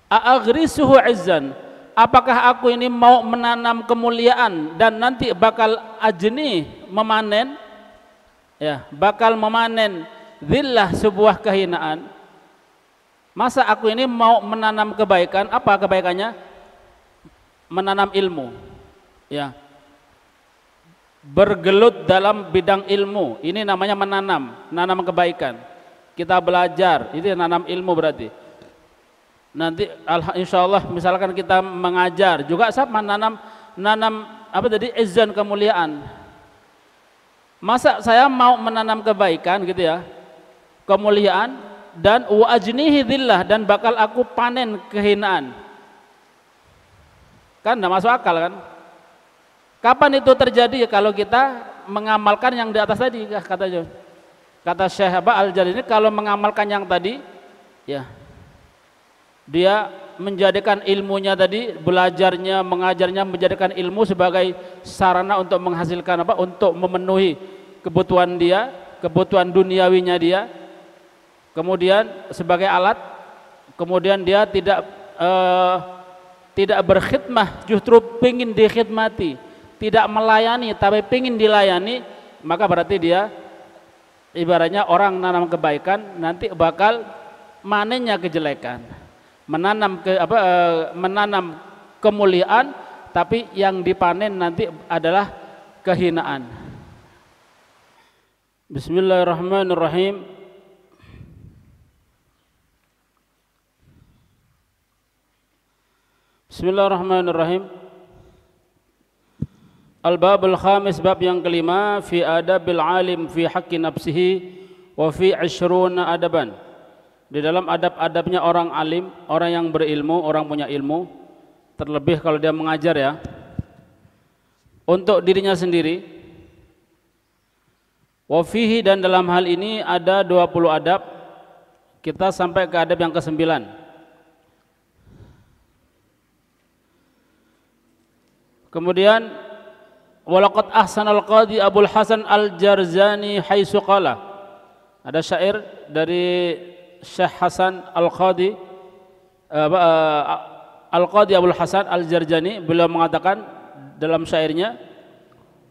A'aghrisuhu izzan, apakah aku ini mau menanam kemuliaan dan nanti bakal ajni memanen, ya, bakal memanen zillah, sebuah kehinaan. Masa aku ini mau menanam kebaikan, apa kebaikannya? Menanam ilmu, ya, bergelut dalam bidang ilmu, ini namanya menanam kebaikan. Kita belajar, itu nanam ilmu berarti. Nanti insya Allah misalkan kita mengajar juga sama nanam apa tadi, izzan, kemuliaan. Masa saya mau menanam kebaikan gitu ya, kemuliaan, dan wa ajnihi dhillah, dan bakal aku panen kehinaan, kan tidak masuk akal kan? Kapan itu terjadi? Kalau kita mengamalkan yang di atas tadi, kata Syekh Al-Jalalaini, kalau mengamalkan yang tadi, ya, dia menjadikan ilmunya tadi, belajarnya, mengajarnya, menjadikan ilmu sebagai sarana untuk menghasilkan apa? Untuk memenuhi kebutuhan dia, kebutuhan duniawinya dia. Kemudian sebagai alat, kemudian dia tidak berkhidmah, justru pingin dikhidmati, tidak melayani tapi pingin dilayani, maka berarti dia ibaratnya orang nanam kebaikan, nanti bakal manennya kejelekan. Menanam kemuliaan, tapi yang dipanen nanti adalah kehinaan. Bismillahirrahmanirrahim. Bismillahirrahmanirrahim. Al-babul khamis, bab yang kelima, fi adabil alim fi haqqi nafsihi wa fi 'ishruna adaban. Di dalam adab-adabnya orang alim, orang yang berilmu, orang punya ilmu, terlebih kalau dia mengajar ya, untuk dirinya sendiri. Wa fihi, dan dalam hal ini ada 20 adab. Kita sampai ke adab yang ke-9. Kemudian walaqad ahsanal qadi Abul Hasan Al-Jarzani haitsu qala. Ada syair dari Syekh Hasan Al-Qadi Al-Qadi Abul Hasan Al-Jarzani, beliau mengatakan dalam syairnya,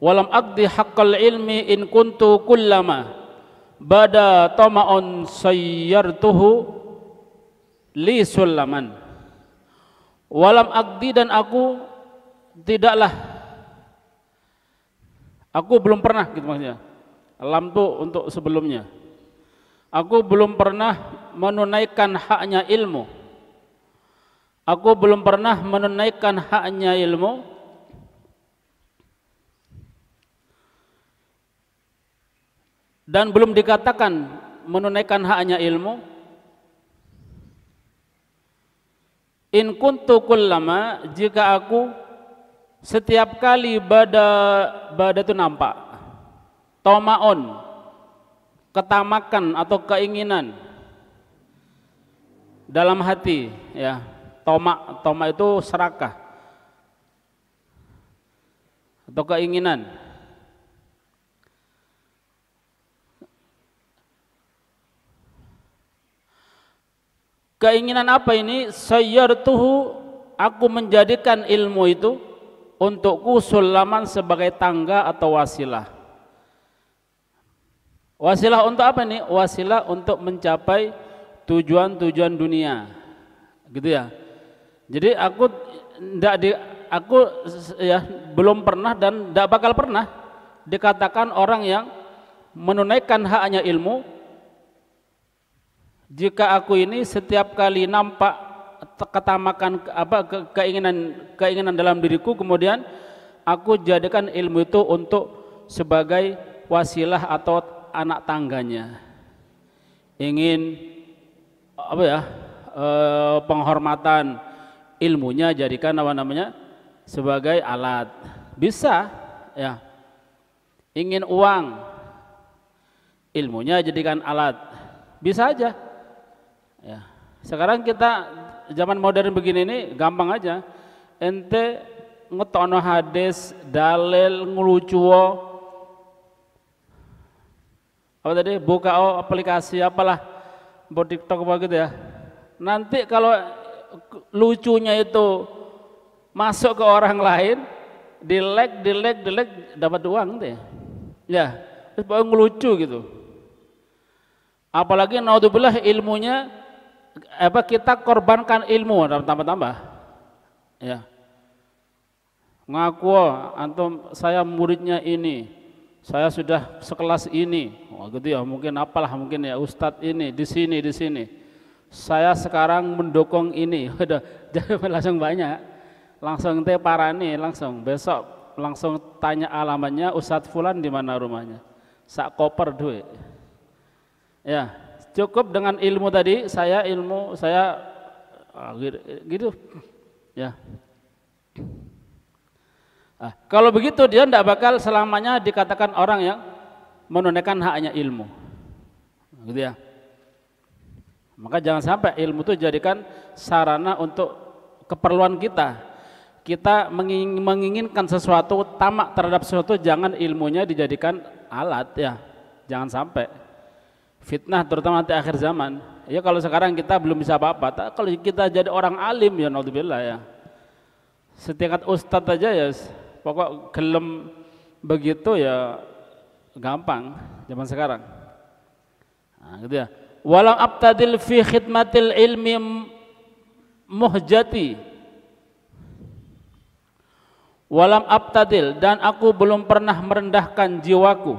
walam aqdi haqqal ilmi in kuntu kullama bada tama'un sayyartuhu li sulaman. Walam aqdi, dan aku tidaklah, aku belum pernah, gitu maksudnya. Lam itu untuk sebelumnya. Aku belum pernah menunaikan haknya ilmu. Aku belum pernah menunaikan haknya ilmu dan belum dikatakan menunaikan haknya ilmu. In kuntu kullama, jika aku setiap kali bada itu nampak, tomaon, ketamakan atau keinginan dalam hati, ya, toma itu serakah atau keinginan. Keinginan apa ini? Sayyartuhu, aku menjadikan ilmu itu untukku sulaman, sebagai tangga atau wasilah. Wasilah untuk apa nih? Wasilah untuk mencapai tujuan-tujuan dunia, gitu ya. Jadi aku ya belum pernah dan tidak bakal pernah dikatakan orang yang menunaikan haknya ilmu jika aku ini setiap kali nampak ketamakan keinginan dalam diriku, kemudian aku jadikan ilmu itu untuk sebagai wasilah atau anak tangganya. Ingin apa ya, penghormatan, ilmunya jadikan sebagai alat. Bisa ya. Ingin uang, ilmunya jadikan alat. Bisa aja ya. Sekarang kita zaman modern begini ini gampang aja. Ente ngetono hadis, dalil, ngelucuo, apa tadi, buka aplikasi apalah, buat TikTok apa gitu ya. Nanti kalau lucunya itu masuk ke orang lain, di like dapat uang deh. Ya, terus pokoknya ngelucu gitu. Apalagi naudzubillah ilmunya kita korbankan ilmu tambah-tambah. Ya. Ngaku antum saya muridnya ini. Saya sudah sekelas ini. Oh gitu ya, mungkin apalah mungkin ya ustadz ini di sini. Saya sekarang mendukung ini. Udah jadi langsung banyak. Langsung teh parani langsung besok langsung tanya alamatnya Ustadz Fulan di mana rumahnya. Sak koper duit. Ya, cukup dengan ilmu tadi, gitu. Ya. Nah, kalau begitu dia tidak bakal selamanya dikatakan orang yang menunaikan haknya ilmu. Gitu ya. Maka jangan sampai ilmu itu jadikan sarana untuk keperluan kita. Kita menginginkan sesuatu, tamak terhadap sesuatu, jangan ilmunya dijadikan alat ya. Jangan sampai. Fitnah terutama nanti akhir zaman. Ya kalau sekarang kita belum bisa apa-apa, kalau kita jadi orang alim ya naudzubillah ya. Setingkat ustadz aja ya, pokok gelem begitu ya gampang zaman sekarang. Nah, gitu ya. Walam abtadil fi khidmatil ilmi muhjati. Walam abtadil, dan aku belum pernah merendahkan jiwaku.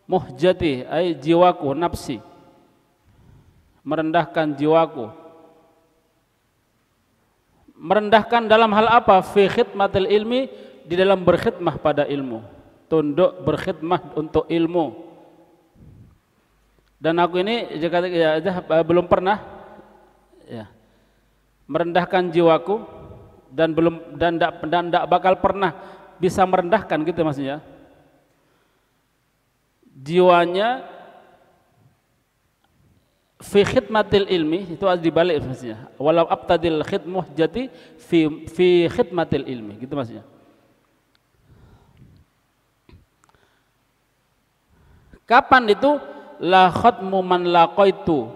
Muhjati ay jiwaku, nafsi, merendahkan jiwaku. Merendahkan dalam hal apa? Fi khidmatil ilmi, di dalam berkhidmah pada ilmu, tunduk berkhidmah untuk ilmu. Dan aku ini jika belum pernah ya, merendahkan jiwaku dan tidak bakal pernah bisa merendahkan gitu maksudnya. Jiwanya fi khidmatil ilmi, itu harus dibalik maksudnya. Walau abtadil khidmuh jati fi khidmatil ilmi, gitu maksudnya. Kapan itu? La khatmu man laqaitu.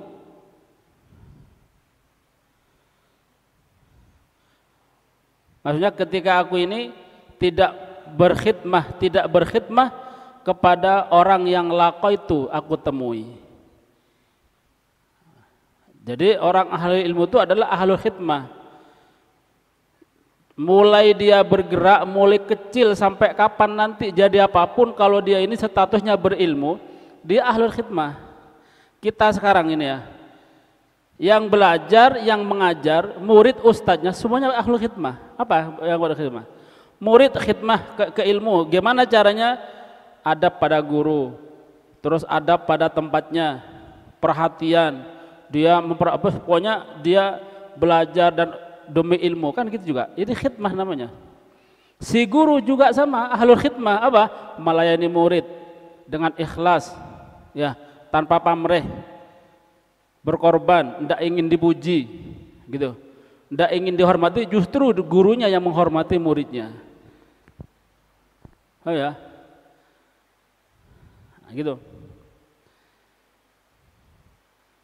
Maksudnya ketika aku ini tidak berkhidmah kepada orang yang laqaitu aku temui. Jadi orang ahli ilmu itu adalah ahlul khidmah. Mulai dia bergerak, mulai kecil sampai kapan nanti jadi apapun, kalau dia ini statusnya berilmu, dia ahlul khidmah. Kita sekarang ini ya, yang belajar, yang mengajar, murid, ustadznya, semuanya ahlul khidmah. Apa yang ahlul khidmah? Murid khidmah ke ilmu. Gimana caranya? Adab pada guru, terus adab pada tempatnya, perhatian, dia pokoknya dia belajar dan demi ilmu, kan gitu juga. Ini khidmah namanya. Si guru juga sama, ahlul khidmah, apa? Melayani murid dengan ikhlas, ya, tanpa pamrih, berkorban, tidak ingin dipuji, gitu, tidak ingin dihormati, justru gurunya yang menghormati muridnya. Oh ya. Gitu.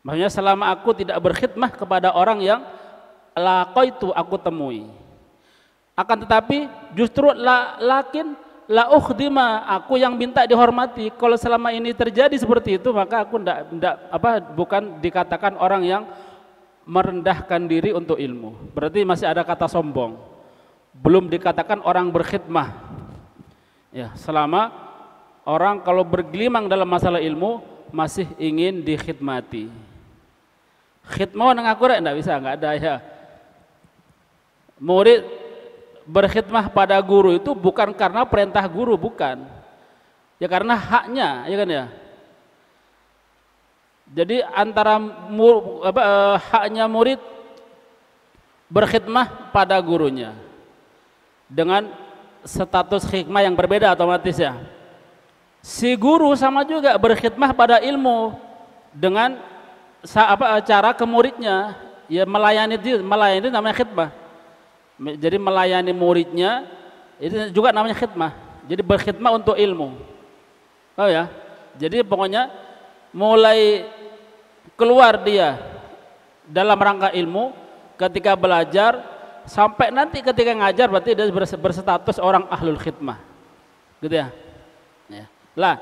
Maksudnya selama aku tidak berkhidmah kepada orang yang laqaitu aku temui, akan tetapi justru lakin la ukhdima, aku yang minta dihormati. Kalau selama ini terjadi seperti itu, maka aku bukan dikatakan orang yang merendahkan diri untuk ilmu. Berarti masih ada kata sombong. Belum dikatakan orang berkhidmah. Ya, selama orang kalau bergelimang dalam masalah ilmu masih ingin dikhidmati. Khidmah nang aku enggak bisa, enggak ada ya. Murid berkhidmah pada guru itu bukan karena perintah guru, bukan. Ya karena haknya, ya kan ya. Jadi antara haknya murid berkhidmah pada gurunya dengan status hikmah yang berbeda otomatis ya. Si guru sama juga berkhidmah pada ilmu dengan cara ke muridnya, ya melayani itu namanya khidmah. Jadi melayani muridnya itu juga namanya khidmah. Jadi berkhidmah untuk ilmu. Oh ya. Jadi pokoknya mulai keluar dia dalam rangka ilmu, ketika belajar sampai nanti ketika ngajar berarti dia berstatus orang ahlul khidmah, gitu ya. Lah,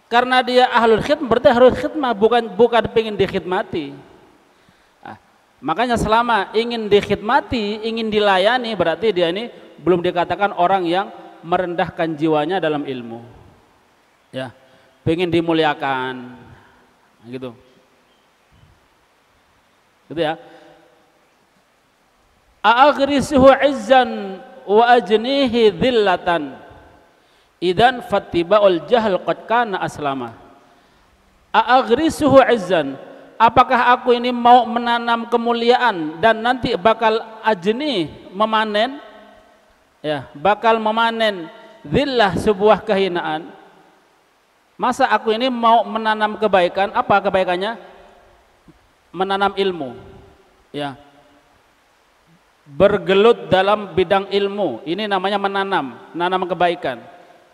karena dia ahlul khidmah berarti ahlul khidmah, bukan pengen dikhidmati. Makanya selama ingin dikhidmati, ingin dilayani, berarti dia ini belum dikatakan orang yang merendahkan jiwanya dalam ilmu. Ya, pengen dimuliakan, gitu. Gitu ya. A'aghrisuhu izzan wa ajnihi dhillatan idan fattiba'ul jahl qad kana aslama. A'aghrisuhu izzan, apakah aku ini mau menanam kemuliaan dan nanti bakal ajni, memanen, ya, bakal memanen dhillah, sebuah kehinaan. Masa aku ini mau menanam kebaikan? Apa kebaikannya? Menanam ilmu, ya, bergelut dalam bidang ilmu, ini namanya menanam kebaikan.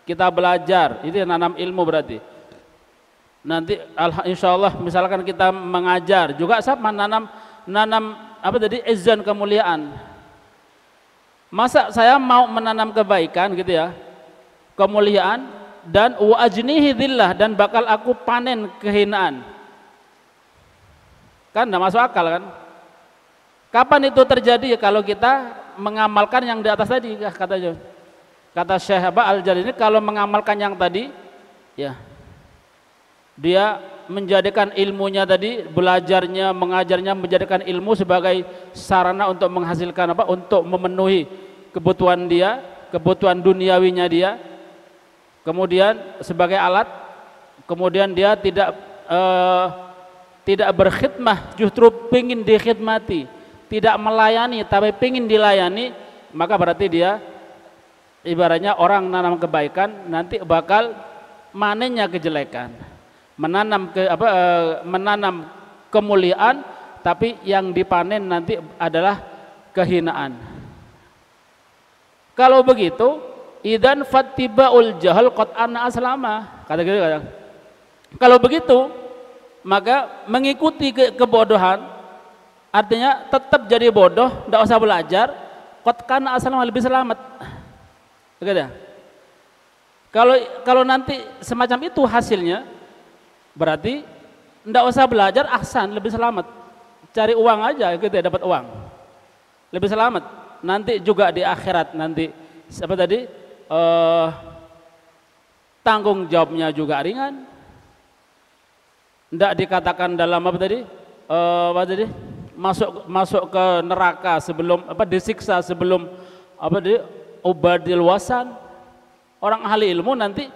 Kita belajar, itu nanam ilmu berarti. Nanti insya Allah misalkan kita mengajar juga sama nanam apa tadi, izan, kemuliaan. Masa saya mau menanam kebaikan gitu ya, kemuliaan, dan wa ajnihi dhillah, dan bakal aku panen kehinaan. Kan tidak masuk akal kan? Kapan itu terjadi? Kalau kita mengamalkan yang di atas tadi, kata Syekh Al-Jalalaini, kalau mengamalkan yang tadi, ya, dia menjadikan ilmunya tadi, belajarnya, mengajarnya, menjadikan ilmu sebagai sarana untuk menghasilkan apa? Untuk memenuhi kebutuhan dia, kebutuhan duniawinya dia. Kemudian sebagai alat, kemudian dia tidak berkhidmah, justru pingin dikhidmati. Tidak melayani tapi pingin dilayani, maka berarti dia ibaratnya orang nanam kebaikan nanti bakal manennya kejelekan. Menanam kemuliaan tapi yang dipanen nanti adalah kehinaan. Kalau begitu, idan fattibaul jahal qad ana aslama, kata gitu kadang. Kalau begitu, maka mengikuti kebodohan, artinya tetap jadi bodoh, tidak usah belajar, qad kana aslama, lebih selamat. Begitu. Kalau nanti semacam itu hasilnya, berarti tidak usah belajar, ahsan, lebih selamat. Cari uang aja gitu ya, dapat uang. Lebih selamat. Nanti juga di akhirat nanti apa tadi? Tanggung jawabnya juga ringan. Tidak dikatakan dalam apa tadi? Masuk ke neraka sebelum disiksa sebelum ubadil wasan. Orang ahli ilmu nanti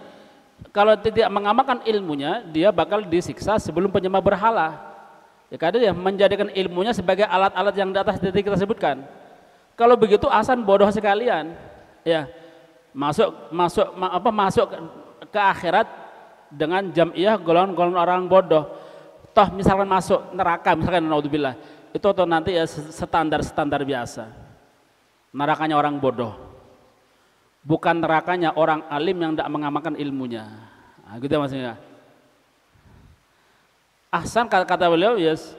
kalau tidak mengamalkan ilmunya, dia bakal disiksa sebelum penyembah berhala. Ya kadang ya menjadikan ilmunya sebagai alat-alat yang di atas tadi kita sebutkan. Kalau begitu asan bodoh sekalian. Ya. Masuk ke akhirat dengan jam'iyah golongan orang bodoh. Toh misalkan masuk neraka, misalkan naudzubillah, itu atau nanti ya standar biasa. Nerakanya orang bodoh, bukan nerakanya orang alim yang tidak mengamalkan ilmunya. Nah, gitu ya maksudnya. Ahsan kata beliau, yes,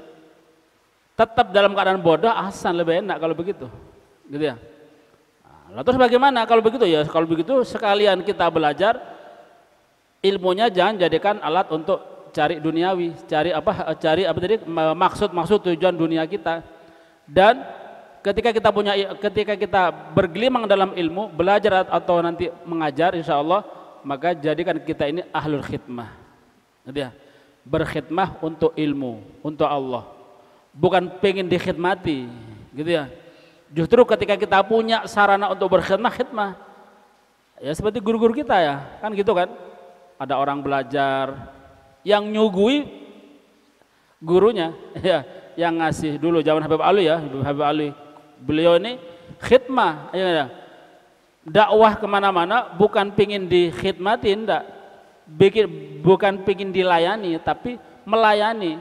tetap dalam keadaan bodoh, ahsan, lebih enak kalau begitu, gitu ya. Nah, terus bagaimana kalau begitu ya? Kalau begitu sekalian kita belajar ilmunya, jangan jadikan alat untuk cari duniawi, cari maksud tujuan dunia kita. Dan ketika kita bergelimang dalam ilmu, belajar atau nanti mengajar, insya Allah, maka jadikan kita ini ahlul khidmah, gitu ya. Berkhidmah untuk ilmu, untuk Allah, bukan pengen dikhidmati, gitu ya. Justru ketika kita punya sarana untuk berkhidmah, ya seperti guru-guru kita ya, kan gitu kan. Ada orang belajar yang nyugui gurunya, ya, yang ngasih dulu zaman Habib Ali ya, Habib Ali, beliau ini khidmah, ya, dakwah kemana-mana bukan pingin dikhidmatin, bukan pingin dilayani, tapi melayani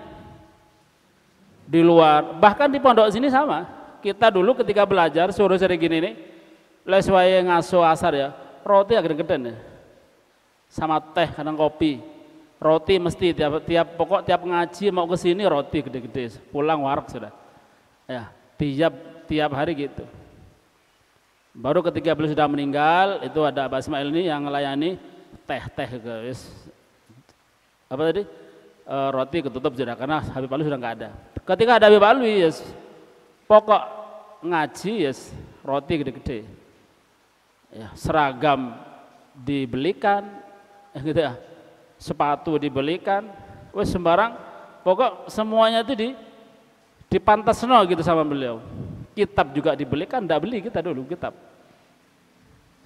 di luar. Bahkan di pondok sini sama. Kita dulu ketika belajar suruh sering gini nih, leswaye ngaso asar ya, roti agak gede-gede ya, sama teh kadang kopi, roti mesti tiap ngaji mau ke sini roti gede-gede, pulang warak sudah. Ya, tiap hari gitu. Baru ketika beliau sudah meninggal, itu ada Abah Ismail ini yang melayani teh guys. Apa tadi? Roti ketutup sudah, karena Habib Alwi sudah nggak ada. Ketika ada Habib Alwi, yes, pokok ngaji, yes, roti gede-gede, ya, seragam dibelikan, gitu ya, sepatu dibelikan, wes sembarang, pokok semuanya itu dipantasno gitu sama beliau. Kitab juga dibelikan, tidak beli kita dulu kitab.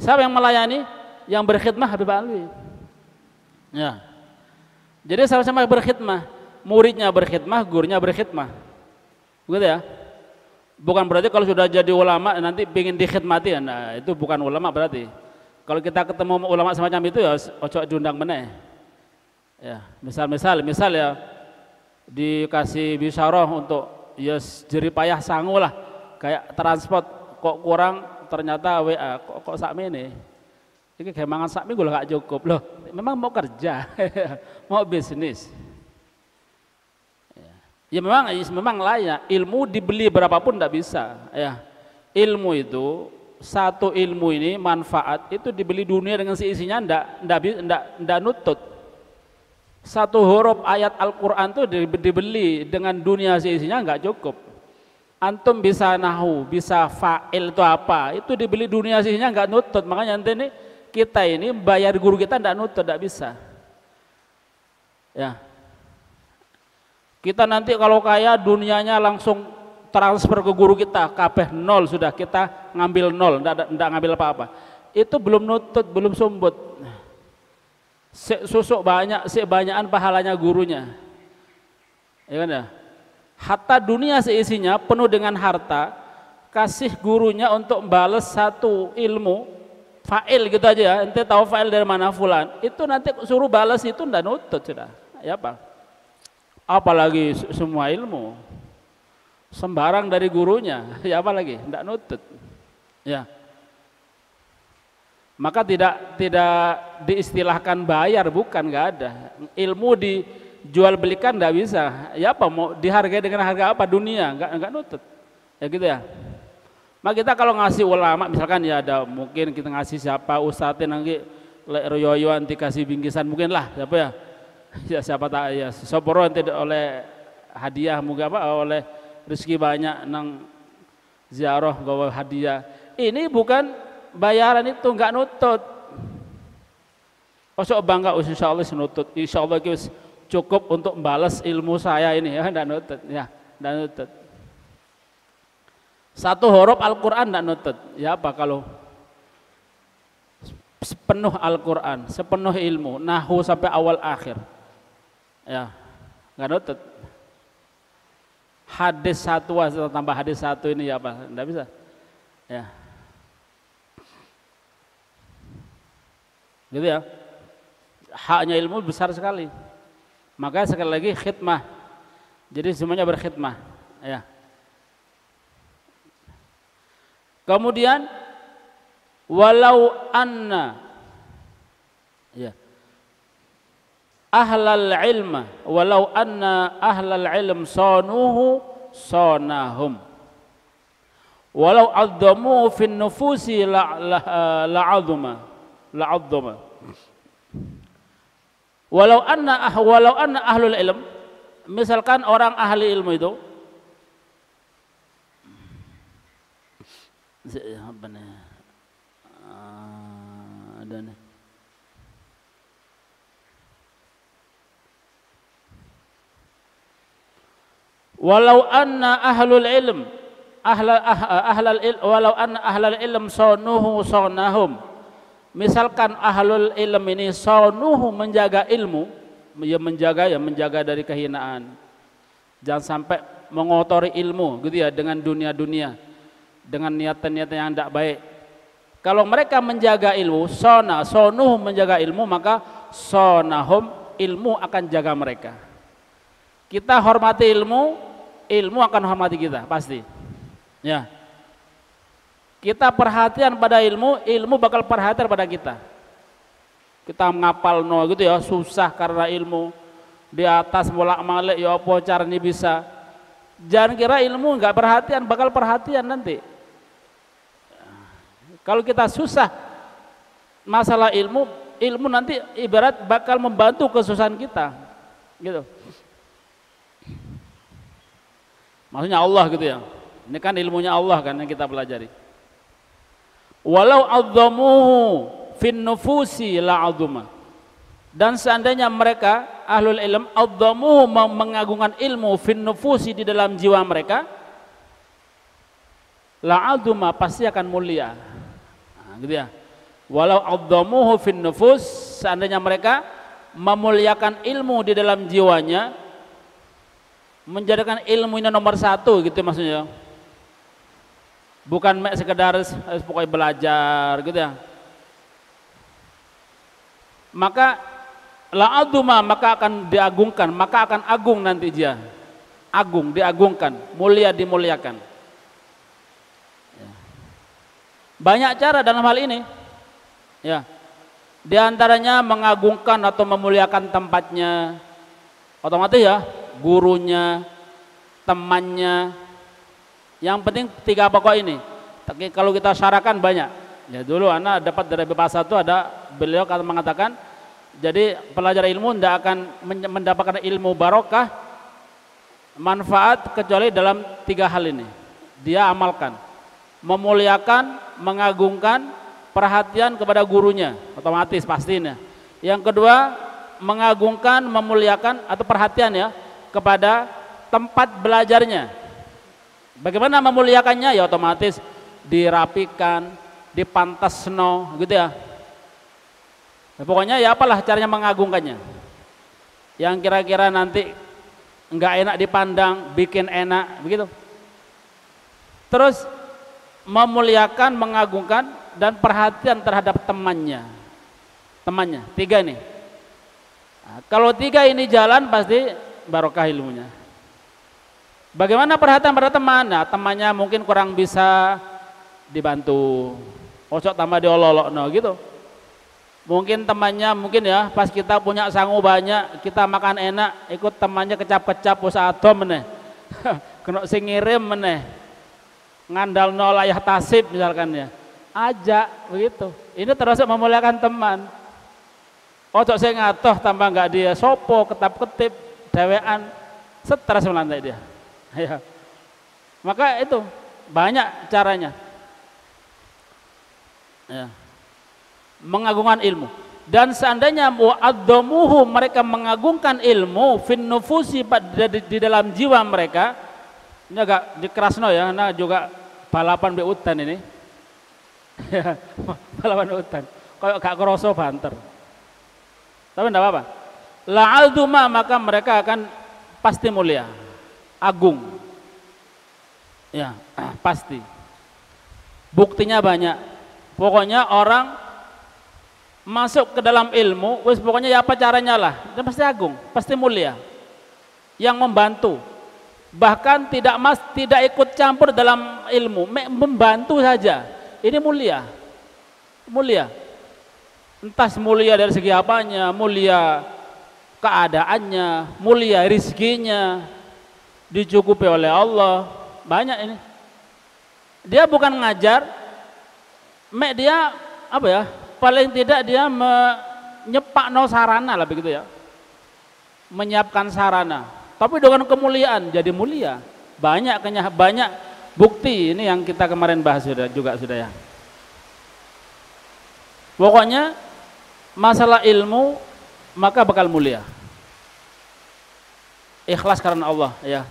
Siapa yang melayani? Yang berkhidmah Habib Alwi. Ya. Jadi sama-sama berkhidmah, muridnya berkhidmah, gurunya berkhidmah. Begitu ya. Bukan berarti kalau sudah jadi ulama nanti ingin dikhidmati, nah itu bukan ulama berarti. Kalau kita ketemu ulama semacam itu ya ojo diundang meneh. Ya, misal ya dikasih bisyarah untuk ya jeripayah sangu lah, kayak transport kok kurang ternyata WA kok sakmene. Ini kayak mangan sak minggu gak cukup loh. Memang mau kerja, mau bisnis. Ya memang layak. Ilmu dibeli berapapun tidak bisa. Ya, ilmu itu satu ilmu ini manfaat itu dibeli dunia dengan seisinya ndak nutut. Satu huruf ayat Al-Quran itu dibeli dengan dunia seisinya nggak cukup. Antum bisa nahu, bisa fa'il itu apa? Itu dibeli dunia seisinya nggak nutut. Makanya nanti ini kita ini bayar guru kita ndak nutut, ndak bisa. Ya. Kita nanti kalau kaya dunianya langsung transfer ke guru kita, kabeh nol sudah, kita ngambil nol, ndak ngambil apa-apa. Itu belum nutut, belum sumbut. Susuk banyak, sebanyakan pahalanya gurunya. Ya kan ya? Hatta dunia seisinya penuh dengan harta, kasih gurunya untuk balas satu ilmu, fa'il gitu aja ya, ente tahu fa'il dari mana fulan, itu nanti suruh balas itu ndak nutut sudah. Ya apa? Apalagi semua ilmu sembarang dari gurunya, ya apalagi ndak nutut. Ya. Maka tidak diistilahkan bayar, bukan, nggak ada. Ilmu dijual belikan nggak bisa. Ya apa mau dihargai dengan harga apa dunia? Nggak nutut. Ya gitu ya. Maka kita kalau ngasih ulama misalkan ya ada mungkin kita ngasih siapa ustadznya nanti royo nanti kasih bingkisan mungkin lah siapa ya. Ya siapa tak ya soporo nanti oleh hadiah mungkin apa oleh rezeki banyak nang ziarah gawa hadiah. Ini bukan bayaran, itu nggak nutut. Osok bangga insyaallah nutut. Insyaallah cukup untuk balas ilmu saya ini ya, nggak nutut ya, nggak nutut. Satu huruf Al-Quran nggak nutut. Ya apa kalau sepenuh Al-Quran, sepenuh ilmu, nahu sampai awal akhir, ya nggak nutut. Hadis satu tambah hadis satu ini ya apa? Nggak bisa. Ya. Gitu ya. Haknya ilmu besar sekali. Maka sekali lagi khidmah. Jadi semuanya berkhidmah. Ya. Kemudian walau anna ya ahlal ilma walau anna ahlal ilm sanuhu sanahum walau adzamu fin nufusi la'adzuma walau anna ahlul ilm, misalkan orang ahli ilmu itu apa nih? Ada nih. Walau anna ahlul ilm walau anna ahlul ilm sanuhu sanahum, misalkan ahlul ilm ini sanuhu menjaga ilmu, menjaga dari kehinaan, jangan sampai mengotori ilmu gitu ya dengan dunia-dunia, dengan niatan-niatan yang tidak baik. Kalau mereka menjaga ilmu, sonuh menjaga ilmu, maka sonahum, ilmu akan jaga mereka. Kita hormati ilmu, ilmu akan hormati kita pasti. Ya. Kita perhatian pada ilmu, ilmu bakal perhatian pada kita. Kita ngapal no gitu ya, susah karena ilmu. Di atas mulak-malik ya apa caranya bisa. Jangan kira ilmu nggak perhatian, bakal perhatian nanti. Kalau kita susah masalah ilmu, ilmu nanti ibarat bakal membantu kesusahan kita, gitu. Maksudnya Allah gitu ya. Ini kan ilmunya Allah kan yang kita pelajari. Walau adzamuhu fin nufusi la'adzuma. Dan seandainya mereka ahlul ilm adzamuhu mengagungkan ilmu fin nufusi di dalam jiwa mereka, la'adzuma pasti akan mulia. Nah, gitu ya. Walau adzamuhu fin nufus, seandainya mereka memuliakan ilmu di dalam jiwanya, menjadikan ilmu ini nomor satu gitu maksudnya. Bukan sekedar pokoknya belajar gitu ya. Maka la'adzuma, maka akan diagungkan, maka akan agung nanti dia. Agung, diagungkan, mulia, dimuliakan. Banyak cara dalam hal ini. Ya. Di antaranya mengagungkan atau memuliakan tempatnya. Otomatis ya, gurunya, temannya. Yang penting 3 pokok ini. Tapi kalau kita syarakan banyak. Ya dulu anak dapat dari Bapak satu ada beliau mengatakan, jadi pelajar ilmu tidak akan mendapatkan ilmu barokah, manfaat kecuali dalam 3 hal ini. Dia amalkan, memuliakan, mengagungkan, perhatian kepada gurunya, otomatis pastinya. Yang kedua, mengagungkan, memuliakan atau perhatian ya kepada tempat belajarnya. Bagaimana memuliakannya? Ya otomatis dirapikan, dipantasno gitu ya. Nah, pokoknya ya apalah caranya mengagungkannya. Yang kira-kira nanti enggak enak dipandang, bikin enak begitu. Terus memuliakan, mengagungkan dan perhatian terhadap temannya. Temannya, 3 ini. Nah, kalau 3 ini jalan pasti barokah ilmunya. Bagaimana perhatian pada teman? Nah, temannya mungkin kurang bisa dibantu. Pojok tambah diolok-olokno gitu. Mungkin temannya mungkin ya pas kita punya sangu banyak, kita makan enak, ikut temannya kecap-kecap usaha adom meneh. Kena sing ngirim meneh. Ngandalno layah tasib misalkan ya. Ajak begitu. Ini termasuk memuliakan teman. Ojo saya ngatoh tambah enggak dia sopo ketap-ketip dewean stres melantai dia. Ya. Maka itu banyak caranya. Ya. Mengagungkan ilmu. Dan seandainya wa'adzamuhu, mereka mengagungkan ilmu fin nufusi di dalam jiwa mereka. Ini agak dikerasno ya, nah juga balapan be udan ini. Ya, balapan udan. Kayak gak kroso banter. Tapi enggak apa-apa. La'adzuma, maka mereka akan pasti mulia. Agung, ya pasti. Buktinya banyak. Pokoknya orang masuk ke dalam ilmu, wis pokoknya ya apa caranya lah, dia pasti agung, pasti mulia. Yang membantu, bahkan tidak ikut campur dalam ilmu, membantu saja. Ini mulia, mulia. Entah mulia dari segi apanya, mulia keadaannya, mulia rizkinya. Dicukupi oleh Allah, banyak ini. Dia bukan ngajar, dia apa ya? Paling tidak dia menyepakno sarana lah begitu ya. Menyiapkan sarana. Tapi dengan kemuliaan jadi mulia. Banyak bukti ini yang kita kemarin bahas sudah ya. Pokoknya masalah ilmu maka bakal mulia. Ikhlas karena Allah ya.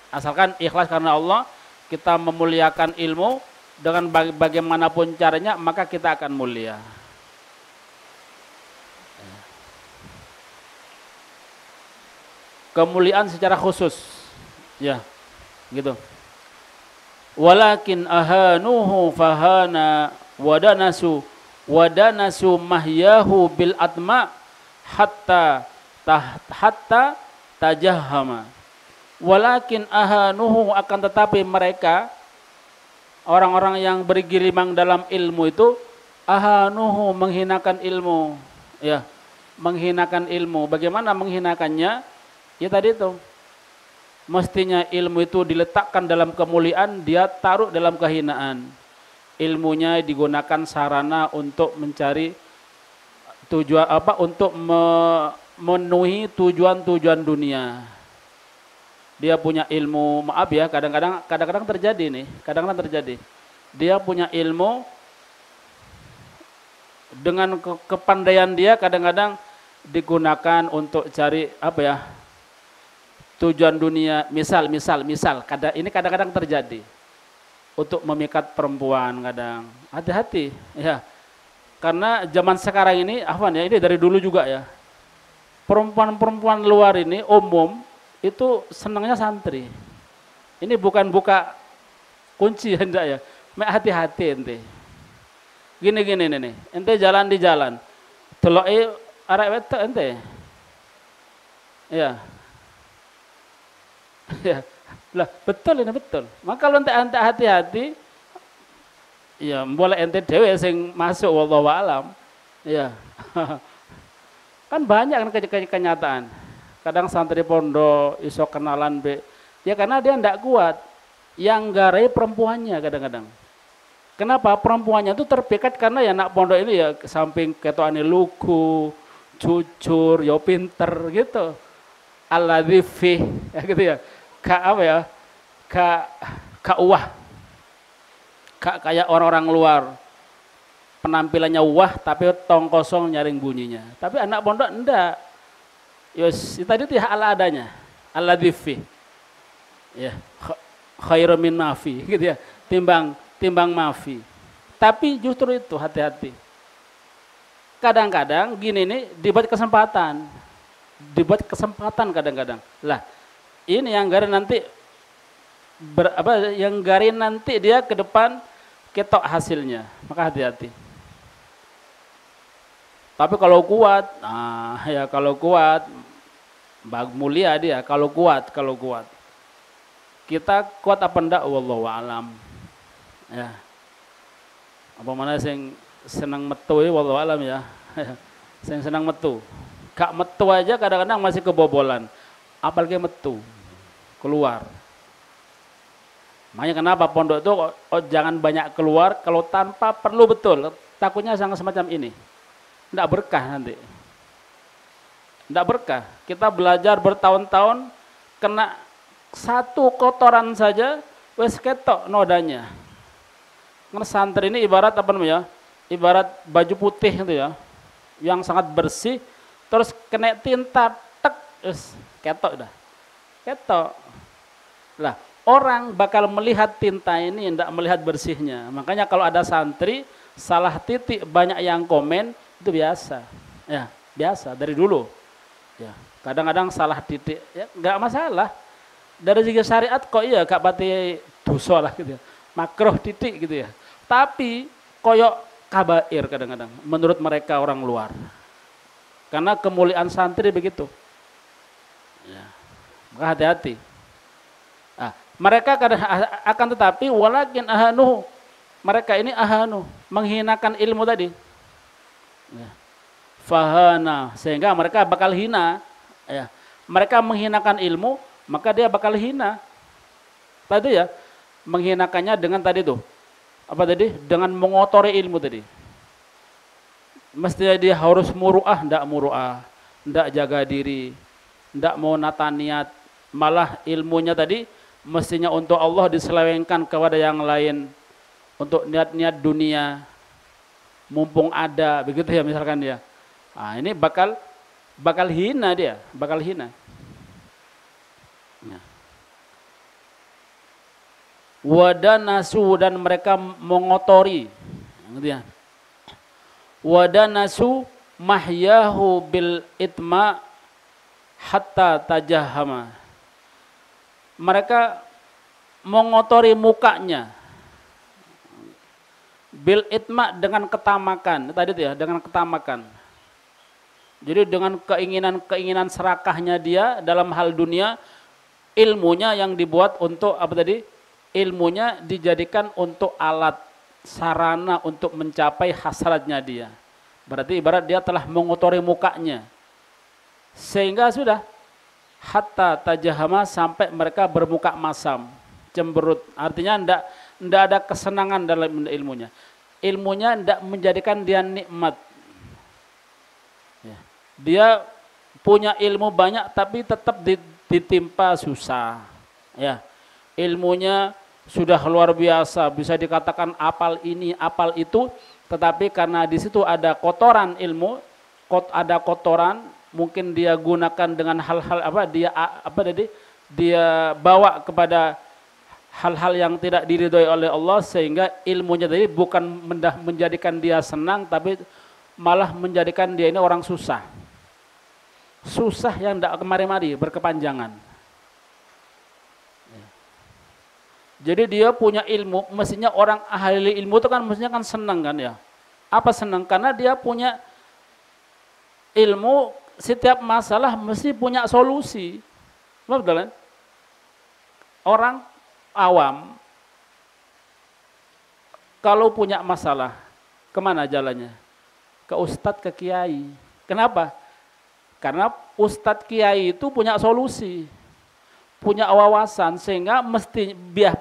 Asalkan ikhlas karena Allah, kita memuliakan ilmu dengan bagaimanapun caranya, maka kita akan mulia. Kemuliaan secara khusus, ya, gitu. Walakin ahanuhu fahana wadanasu mahyahu bil atma hatta tajahhama. Walakin ahanuhu, akan tetapi mereka orang-orang yang bergirimang dalam ilmu itu ahanuhu, menghinakan ilmu, ya, menghinakan ilmu. Bagaimana menghinakannya? Ya tadi itu Mestinya ilmu itu diletakkan dalam kemuliaan, dia taruh dalam kehinaan. Ilmunya digunakan sarana untuk mencari tujuan untuk memenuhi tujuan-tujuan dunia. Dia punya ilmu, maaf ya, kadang-kadang terjadi nih, kadang-kadang terjadi. Dia punya ilmu, dengan kepandaian dia kadang-kadang digunakan untuk cari tujuan dunia. Misal, ini kadang-kadang terjadi untuk memikat perempuan kadang. Hati-hati ya. Karena zaman sekarang ini, ini dari dulu juga ya. Perempuan-perempuan luar ini umum itu senangnya santri. Ini bukan buka kunci hendak ya. Hati-hati ente. Gini nih. Ente jalan di jalan. Deloke arek wedok ente. Ya. Ya. Lah, betul ini betul. Maka kalau ente hati-hati, ya boleh ente dewe sing masuk wallahu alam. Ya. Kan banyak kan kenyataan. Kadang santri pondok iso kenalan ya karena dia ndak kuat. Yang garai perempuannya kadang-kadang. Kenapa? Perempuannya itu terpikat karena ya anak pondok ini ya samping ketokane lugu, jujur, ya pinter gitu. Alladzi ya gitu ya. Uah. Kayak orang-orang luar. Penampilannya wah tapi tong kosong nyaring bunyinya. Tapi anak pondok enggak. Yos, tadi itu ya ala adanya. Alladzi ya. Khairu min mafi gitu ya. Timbang mafi. Tapi justru itu hati-hati. Kadang-kadang gini nih dibuat kesempatan. Kadang-kadang. Lah, ini yang garin nanti dia ke depan ketok hasilnya. Maka hati-hati. Tapi kalau kuat, mulia dia kalau kuat. Kita kuat apa enggak wallahu alam. Ya. Apa mana sing senang metu ya wallahu alam ya. Sing senang metu. Gak metu aja kadang-kadang masih kebobolan. Apalagi metu keluar. Makanya kenapa pondok itu jangan banyak keluar kalau tanpa perlu betul. Takutnya sangat semacam ini. Enggak berkah nanti. Enggak berkah. Kita belajar bertahun-tahun kena satu kotoran saja wes ketok nodanya. Karena santri ini ibarat ibarat baju putih gitu ya. Yang sangat bersih terus kena tinta tek wes ketok dah. Ketok. Lah, orang bakal melihat tinta ini tidak melihat bersihnya. Makanya kalau ada santri salah titik banyak yang komen itu biasa. Ya, biasa dari dulu. Ya, kadang-kadang salah titik ya enggak masalah. Dari segi syariat kok iya gak pati dosa lah gitu ya. Makruh titik gitu ya. Tapi koyok kabair kadang-kadang menurut mereka orang luar. Karena kemuliaan santri begitu. Ya. Maka hati-hati. Nah, mereka akan tetapi walakin ahanu. Mereka ini ahanu, menghinakan ilmu tadi. Ya. Fahana, sehingga mereka bakal hina. Ya. Mereka menghinakan ilmu, maka dia bakal hina. Tadi ya, menghinakannya dengan tadi tuh. Apa tadi? Dengan mengotori ilmu tadi. Mestinya dia harus muru'ah, ndak jaga diri, ndak mau nata niat. Malah ilmunya tadi mestinya untuk Allah diselewengkan kepada yang lain. Untuk niat-niat dunia, mumpung ada, begitu ya misalkan dia. Nah, ini bakal hina dia, bakal hina. Ya. Wadanasu dan mereka mengotori, gitu ya. Wadanasu mahyahu bil itma hatta tajahama. Mereka mengotori mukanya. Bil itma dengan ketamakan, tadi itu ya, dengan ketamakan. Jadi dengan keinginan serakahnya dia dalam hal dunia, ilmunya yang dibuat untuk apa tadi? Ilmunya dijadikan untuk alat sarana untuk mencapai hasratnya dia. Berarti ibarat dia telah mengotori mukanya. Sehingga sudah hatta tajahama, sampai mereka bermuka masam, cemberut. Artinya ndak ada kesenangan dalam ilmunya. Ilmunya ndak menjadikan dia nikmat. Ya. Dia punya ilmu banyak tapi tetap ditimpa susah. Ya. Ilmunya sudah luar biasa, bisa dikatakan apal ini, apal itu, tetapi karena di situ ada kotoran ilmu, ada kotoran, mungkin dia gunakan dengan hal-hal dia bawa kepada hal-hal yang tidak diridhoi oleh Allah, sehingga ilmunya tadi bukan menjadikan dia senang, tapi malah menjadikan dia ini orang susah. Susah yang tidak kemari-mari, berkepanjangan. Jadi dia punya ilmu, mestinya orang ahli ilmu itu kan mestinya kan senang kan ya. Apa senang? Karena dia punya ilmu, setiap masalah mesti punya solusi. Betul kan? Orang awam kalau punya masalah, kemana jalannya? Ke ustadz, ke kiai. Kenapa? Karena ustadz kiai itu punya solusi, punya wawasan, sehingga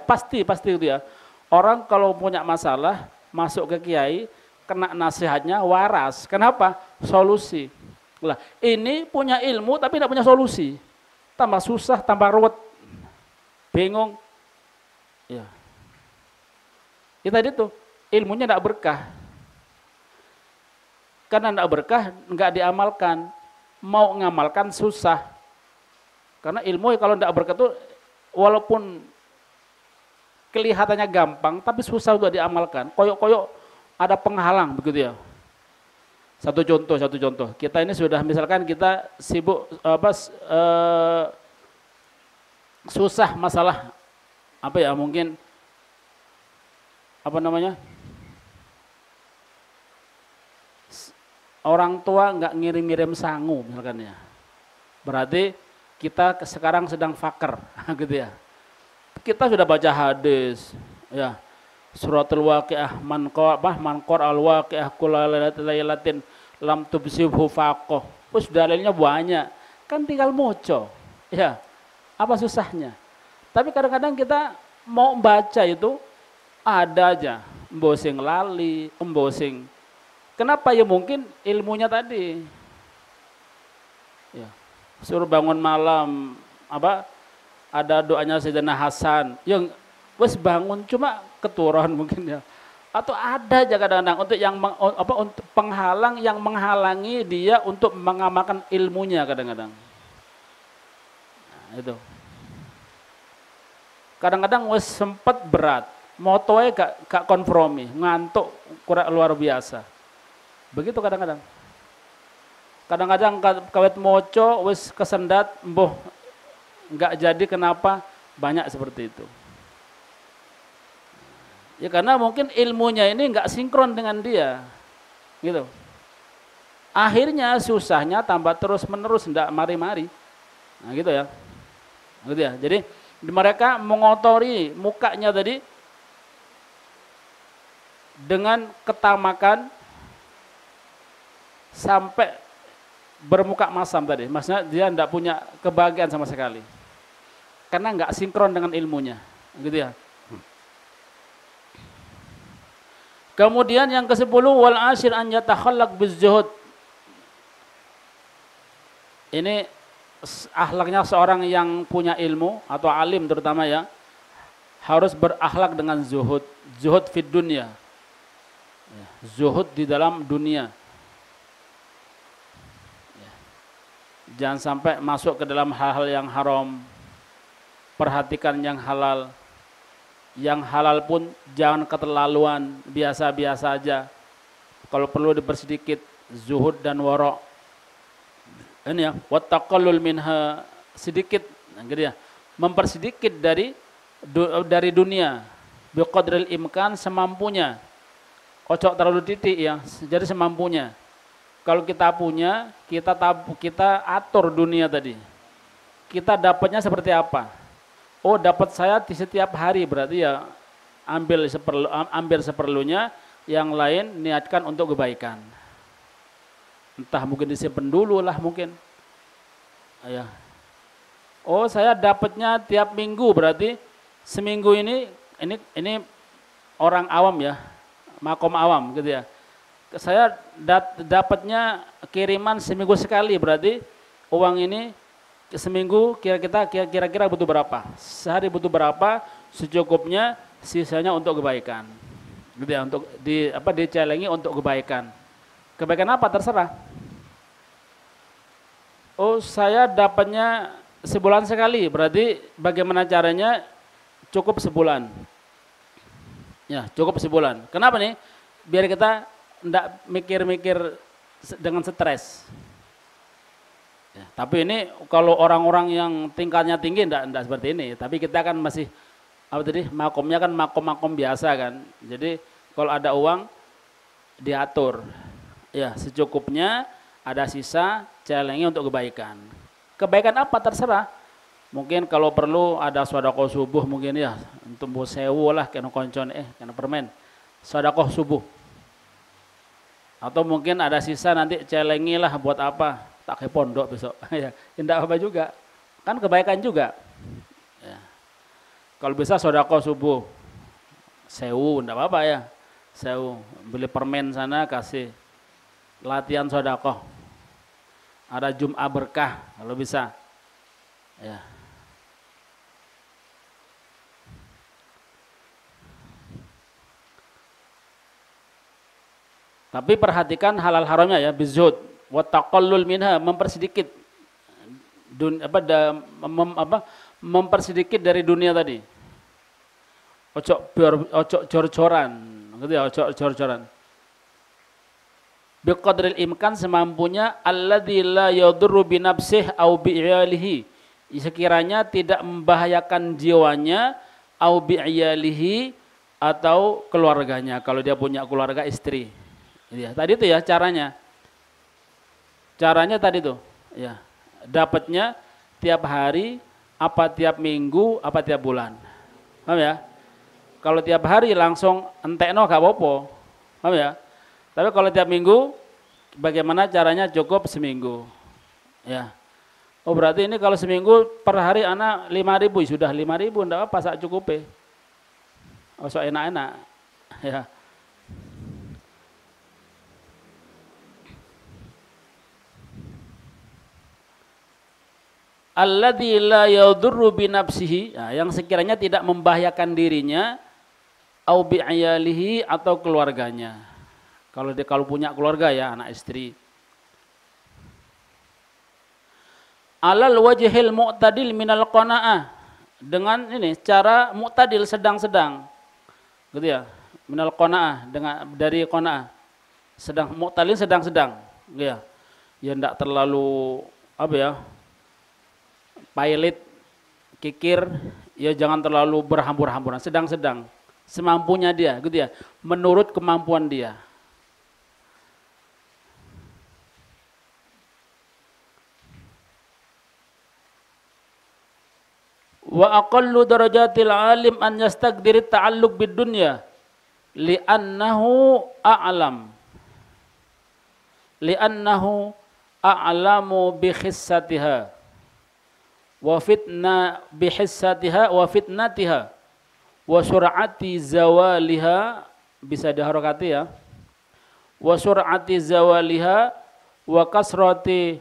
pasti itu ya. Orang kalau punya masalah masuk ke kiai, kena nasihatnya waras. Kenapa? Solusi. Lah, ini punya ilmu tapi tidak punya solusi. Tambah susah, tambah ruwet. Bingung. Ya. Itu tadi tuh, ilmunya tidak berkah. Karena tidak berkah, enggak diamalkan. Mau ngamalkan susah. Karena ilmu kalau tidak berkah itu walaupun kelihatannya gampang, tapi susah untuk diamalkan. Koyok-koyok ada penghalang begitu ya. Satu contoh. Kita ini sudah misalkan kita sibuk susah masalah mungkin orang tua nggak ngirim sangu misalkan ya. Berarti kita sekarang sedang fakir gitu ya. Kita sudah baca hadis ya. Suratul Waqiah man qara al-waqiah kullailatin lam tubsibhu faqih. Terus dalilnya banyak. Kan tinggal moco. Ya. Apa susahnya? Tapi kadang-kadang kita mau baca itu ada aja embosing lali, embosing. Kenapa? Ya mungkin ilmunya tadi. Ya. Suruh bangun malam, ada doanya Sayyidina Hasan, yang wes bangun cuma keturun mungkin ya. Atau ada aja kadang-kadang untuk penghalang yang menghalangi dia untuk mengamalkan ilmunya kadang-kadang. Nah, itu. Kadang-kadang wes sempat berat, motonya gak konformi, ngantuk kurang luar biasa. Begitu kadang-kadang. Kadang-kadang kawet moco wis kesendat, mboh nggak jadi, kenapa? Banyak seperti itu. Ya karena mungkin ilmunya ini nggak sinkron dengan dia, gitu. Akhirnya susahnya tambah terus menerus, nggak mari-mari. Nah gitu ya, gitu ya. Jadi mereka mengotori mukanya tadi dengan ketamakan sampai bermuka masam tadi. Maksudnya dia tidak punya kebahagiaan sama sekali. Karena nggak sinkron dengan ilmunya. Gitu ya. Kemudian yang ke-10, wal ashir an yatakhallaq bizzuhud. Ini akhlaknya seorang yang punya ilmu atau alim terutama ya, harus berakhlak dengan zuhud. Zuhud fid dunya. Zuhud di dalam dunia. Jangan sampai masuk ke dalam hal-hal yang haram. Perhatikan yang halal. Yang halal pun jangan keterlaluan, biasa-biasa aja. Kalau perlu dipersedikit, zuhud dan wara'. Ini ya, wattaqallul minha, sedikit, gitu ya. Mempersedikit dari dunia. Biqadril imkan, semampunya. Kocok terlalu titik ya, jadi semampunya. Kalau kita punya, kita atur dunia tadi. Kita dapatnya seperti apa? Oh, dapat saya di setiap hari, berarti ya ambil seperlunya, yang lain niatkan untuk kebaikan. Entah mungkin disimpan dulu lah mungkin. Ya. Oh, saya dapatnya tiap minggu, berarti seminggu ini orang awam ya, makom awam gitu ya. Saya dapatnya kiriman seminggu sekali, berarti uang ini seminggu kira-kira butuh berapa? Sehari butuh berapa? Secukupnya, sisanya untuk kebaikan. Gitu ya, untuk dicelengi untuk kebaikan. Kebaikan apa terserah. Oh, saya dapatnya sebulan sekali, berarti bagaimana caranya? Cukup sebulan. Ya, cukup sebulan. Kenapa nih? Biar kita tidak mikir-mikir dengan stres. Ya, tapi ini kalau orang-orang yang tingkatnya tinggi enggak seperti ini. Tapi kita kan masih makomnya kan makom-makom biasa kan. Jadi kalau ada uang diatur. Ya, secukupnya, ada sisa, celengi untuk kebaikan. Kebaikan apa terserah. Mungkin kalau perlu ada sedekah subuh mungkin ya, untuk mbok sewu lah kena koncon kena permen. Sedekah subuh. Atau mungkin ada sisa nanti celengi lah buat apa? Tak ke pondok besok. Ya, tidak apa juga. Kan kebaikan juga. Ya. Kalau bisa sedekah subuh. Sewu enggak apa-apa ya. Sewu, beli permen sana kasih. Latihan sedekah. Ada Jum'ah berkah kalau bisa. Ya. Tapi perhatikan halal haramnya ya, bizud wa taqallul minha, mempersedikit mempersedikit dari dunia tadi. Ojo jor-joran, gitu ya, ojo jor-joran. Biqadril imkan, semampunya, alladzi la yadurru bi nafsihi au bi iyalihi, sekiranya tidak membahayakan jiwanya, au bi iyalihi, atau keluarganya kalau dia punya keluarga istri. Ya, tadi itu ya caranya. Caranya tadi tuh, ya. Dapatnya tiap hari, apa tiap minggu, apa tiap bulan. Paham ya? Kalau tiap hari langsung entekno gak apa-apa. Paham ya? Tapi kalau tiap minggu, bagaimana caranya? Cukup seminggu. Ya. Oh, berarti ini kalau seminggu per hari anak 5.000, sudah 5.000 enggak apa sak cukupe. Oh, so enak-enak. Ya. Alladzi la yadurru bi nafsihi, yang sekiranya tidak membahayakan dirinya, au bi ayalihi, atau keluarganya. Kalau punya keluarga ya, anak istri. Alal wajhil mu'tadil minal qanaah, dengan ini cara mu'tadil, sedang-sedang. Gitu ya. Minal qanaah, dari qanaah. Sedang, mu'tadil sedang-sedang, gitu ya. Ya enggak terlalu pailit, kikir, ya jangan terlalu berhambur-hamburan, sedang-sedang, semampunya dia, gitu ya, menurut kemampuan dia. Wa aqallu darajatil alim an yastaqdir ta'alluq bid dunya li'annahu a'lamu bi khissatiha wa fitnatiha wa sur'ati zawaliha, bisa diharokati ya, wa sur'ati zawaliha wa kasrati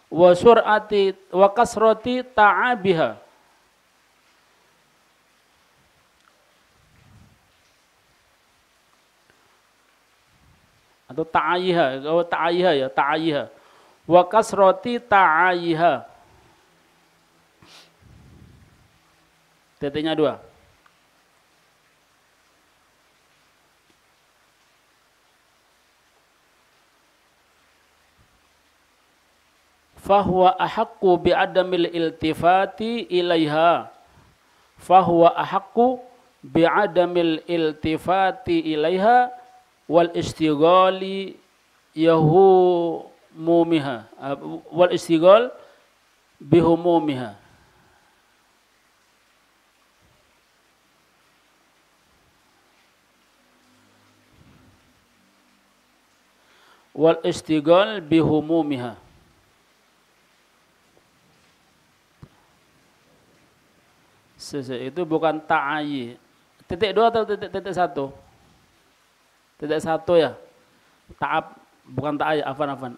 wa kasrati ta'abiha, atau ta'ayiha wa kasrati ta'ayiha, titiknya 2. Fahuwa ahaqqu bi'adamil iltifati ilaiha, fahuwa ahaqqu bi'adamil iltifati ilaiha wal istighali yahumumiha, wal istighal bihumumiha. wal istighal bihumumiha. Itu bukan ta'ayi. Titik 2 atau titik 1? Titik 1 ya. Ta'ab, bukan ta'ayi, afan.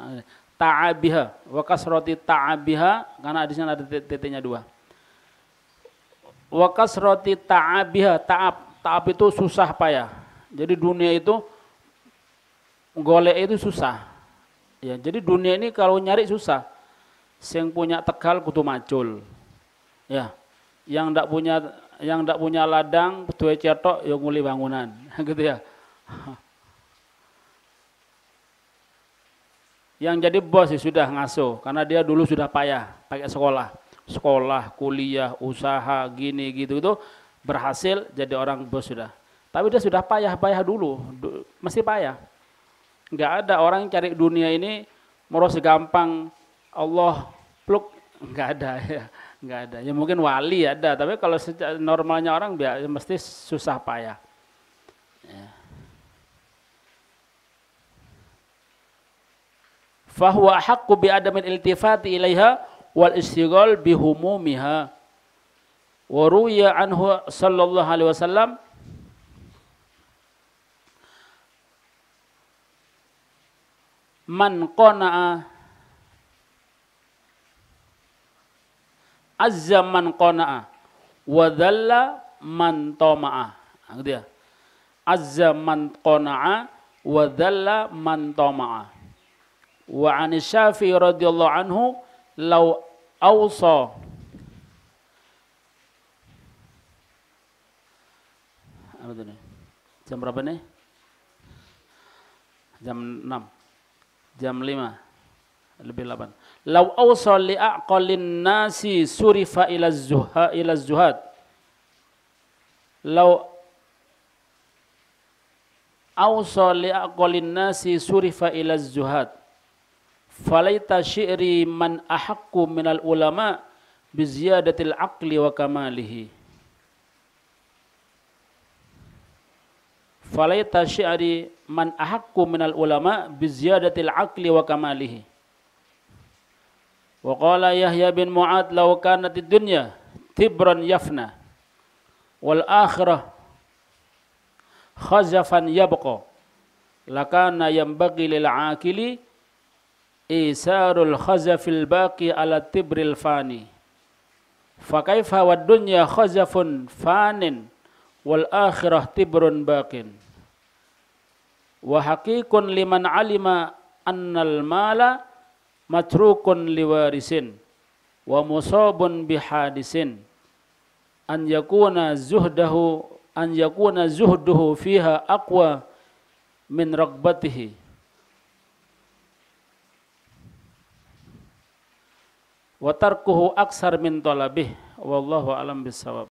Ta'abiha, wa kasrati ta'abiha, karena di sana ada titiknya 2. Wa kasrati ta'abiha, ta'ab itu susah payah. Jadi dunia itu golek itu susah. Ya, jadi dunia ini kalau nyari susah. Sing punya Tegal kudu macul. Ya. Yang ndak punya ladang, duwe cetok ya nguli bangunan, gitu ya. Yang jadi bos ya sudah ngasuh, karena dia dulu sudah payah pakai sekolah, kuliah, usaha, gini gitu itu berhasil jadi orang bos sudah. Tapi dia sudah payah dulu, mesti payah. Enggak ada orang yang cari dunia ini meros gampang Allah pluk, enggak ada ya. Enggak ada. Ya mungkin wali ada, tapi kalau normalnya orang biasa mesti susah payah. Ya. Fahuwa haqqu bi adamil iltifati ilaiha wal istighal bihumumiha. Wa ruwiya anhu sallallahu alaihi wasallam man qana'a azza man qana'a wa dhalla man tama'a. Gitu ya. Azza man qana'a wa dhalla man tama'a. Wa 'an Syafi'i radhiyallahu anhu law awsa apa tadi? Jam berapa nih? Jam 6. Jam 5. Lebih 8. Lau awsal li aqallin nasi surifa ila zuhad. Lau awsal li aqallin nasi surifa ila zuhad. Falaita syi'ri man ahaqqu minal ulama bi ziyadatil aqli wa kamalihi. Falaita syi'ri man ahaqqu minal ulama bi ziyadatil aqli wa kamalihi. Wa qala Yahya bin Mu'ad law kanatid dunya tibran yafna wal akhirah khazafan yabqa lakana yanbaghi lil aqili isarul khazafil baqi ala tibril fani fa kaifa wad dunya khazafun fanin wal akhirah tibrun baqin wa haqiqun liman alima annal mala matrukun liwarisin wa musabun bihadisin an yakuna zuhduhu fiha aqwa min ragbatihi wa tarkuhu aksar min talabih wallahu alam bisawab.